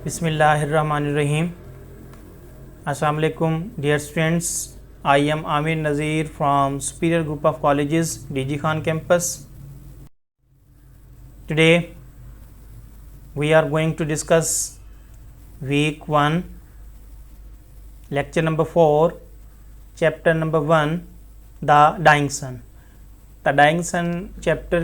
Bismillahirrahmanirrahim. Assalamu alaikum dear students. I am Amir Nazir from Superior Group of Colleges, DG Khan campus. Today we are going to discuss week 1, lecture number 4, chapter number 1, The Dying Sun. The Dying Sun chapter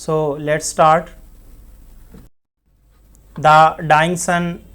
So let's start. The dying sun,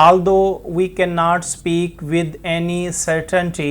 Although we cannot speak with any certainty,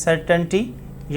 certainty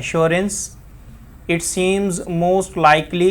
assurance, it seems most likely,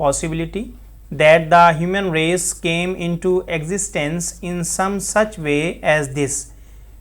possibility, that the human race came into existence in some such way as this,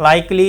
likely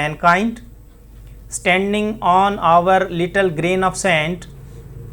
mankind, standing on our little grain of sand,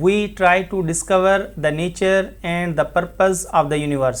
we try to discover the nature and the purpose of the universe,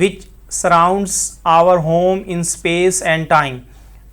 which surrounds our home in space and time,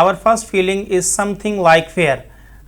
Our first feeling is something like fear,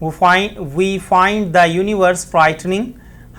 We find the universe frightening,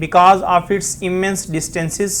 because of its immense distances,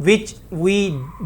which we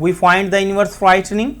we find the universe frightening,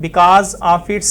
because of its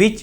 which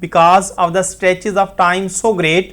because of the stretches of time so great,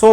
so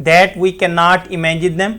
that we cannot imagine them,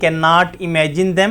cannot imagine them,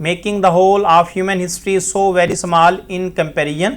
making the whole of human history so very small in comparison,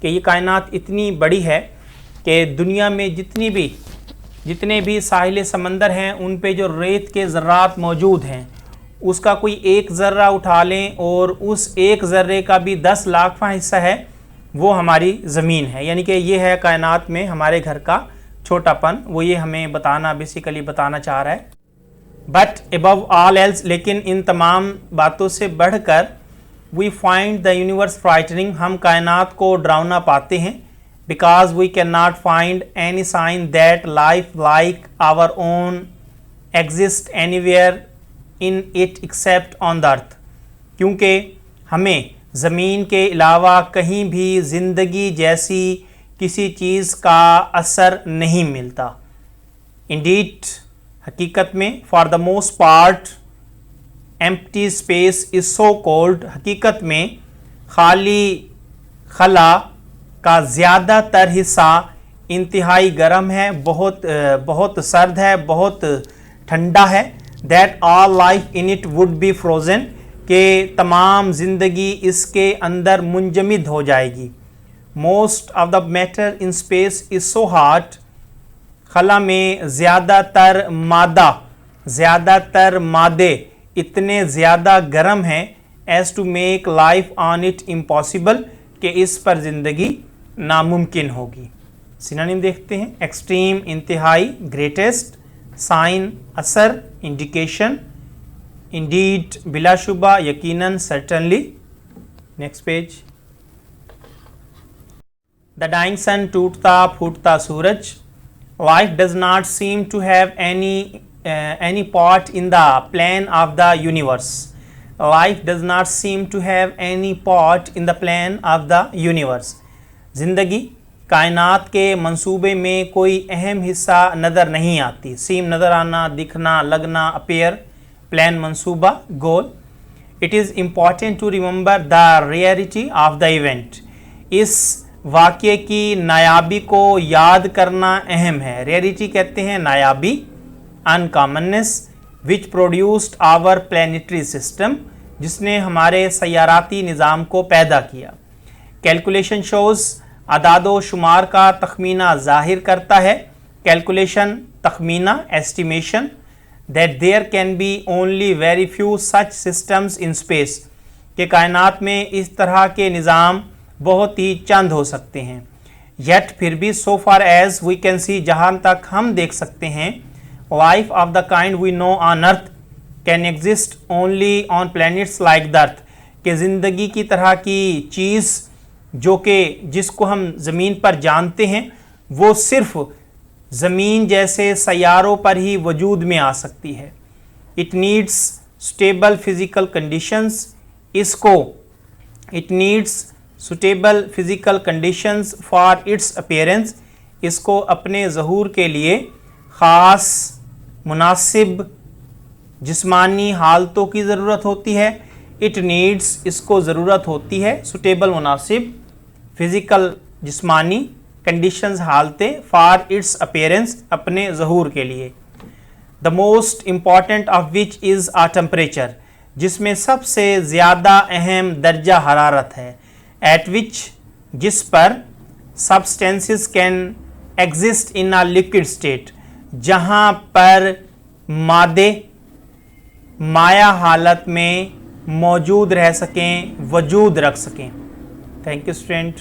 کہ یہ کائنات اتنی بڑی ہے کہ دنیا میں جتنے بھی ساحل سمندر ہیں ان پہ جو ریت کے ذرات موجود ہیں اس کا کوئی ایک ذرہ اٹھا لیں اور اس ایک ذرے کا بھی 10 لاکھواں حصہ ہے وہ ہماری زمین ہے. یعنی کہ یہ ہے کائنات میں ہمارے گھر کا چھوٹا پن, وہ یہ ہمیں بیسیکلی بتانا چاہ رہا ہے. بٹ ابو آل ایلس, لیکن ان تمام باتوں سے بڑھ کر وی فائنڈ دا یونیورس فرائٹننگ, ہم کائنات کو ڈراؤنا پاتے ہیں. Because we can not find any sign that life like our own exist anywhere in it except on the earth, کیونکہ ہمیں زمین کے علاوہ کہیں بھی زندگی جیسی کسی چیز کا اثر نہیں ملتا. انڈیڈ, حقیقت میں, for the most part empty space is so cold, حقیقت میں خالی خلا کا زیادہ تر حصہ انتہائی گرم ہے, بہت سرد ہے, بہت ٹھنڈا ہے. That all life in it would be frozen, کہ تمام زندگی اس کے اندر منجمد ہو جائے گی. Most of the matter in space is so hot, خلا میں زیادہ تر مادے اتنے زیادہ گرم ہیں as to make life on it impossible, کہ اس پر زندگی ناممکن ہوگی. سینونیم دیکھتے ہیں. ایکسٹریم انتہائی, گریٹسٹ, سائن اثر, انڈیکیشن, انڈیڈ بلا شبہ, یقیناً, certainly. Next page. The dying sun, ٹوٹتا پھوٹتا سورج. Life does not seem to have any part in the plan of the universe. Life does not seem to have any part in the plan of the universe. زندگی کائنات کے منصوبے میں کوئی اہم حصہ نظر نہیں آتی. سیم نظر آنا, دکھنا, لگنا, اپیئر, پلان منصوبہ, گول. It is important to remember the rarity of the event. اس واقعے کی نایابی کو یاد کرنا اہم ہے. ریئرٹی کہتے ہیں نایابی, uncommonness, which produced our planetary system, جس نے ہمارے سیاراتی نظام کو پیدا کیا. کیلکولیشن شوز, اعداد و شمار کا تخمینہ ظاہر کرتا ہے. کیلکولیشن تخمینہ, estimation, that there can be only very few such systems in space, کہ کائنات میں اس طرح کے نظام بہت ہی چند ہو سکتے ہیں. yet پھر بھی so far as we can see, جہاں تک ہم دیکھ سکتے ہیں, life of the kind we know on earth can exist only on planets like the earth, کہ زندگی کی طرح کی چیز جو کہ جس کو ہم زمین پر جانتے ہیں وہ صرف زمین جیسے سیاروں پر ہی وجود میں آ سکتی ہے. it needs stable physical conditions, it needs suitable physical conditions for its appearance, اس کو اپنے ظہور کے لیے خاص مناسب جسمانی حالتوں کی ضرورت ہوتی ہے. اٹ نیڈس, اس کو ضرورت ہوتی ہے, سوٹیبل مناسب, فزیکل جسمانی, کنڈیشنز حالتیں, فار اٹس اپیرنس اپنے ظہور کے لیے. The most important of which is a temperature, جس میں سب سے زیادہ اہم درجہ حرارت ہے. ایٹ وچ, جس پر, substances can exist in a liquid state, جہاں پر مادے مائع حالت میں موجود رہ سکیں, وجود رکھ سکیں. Thank you student.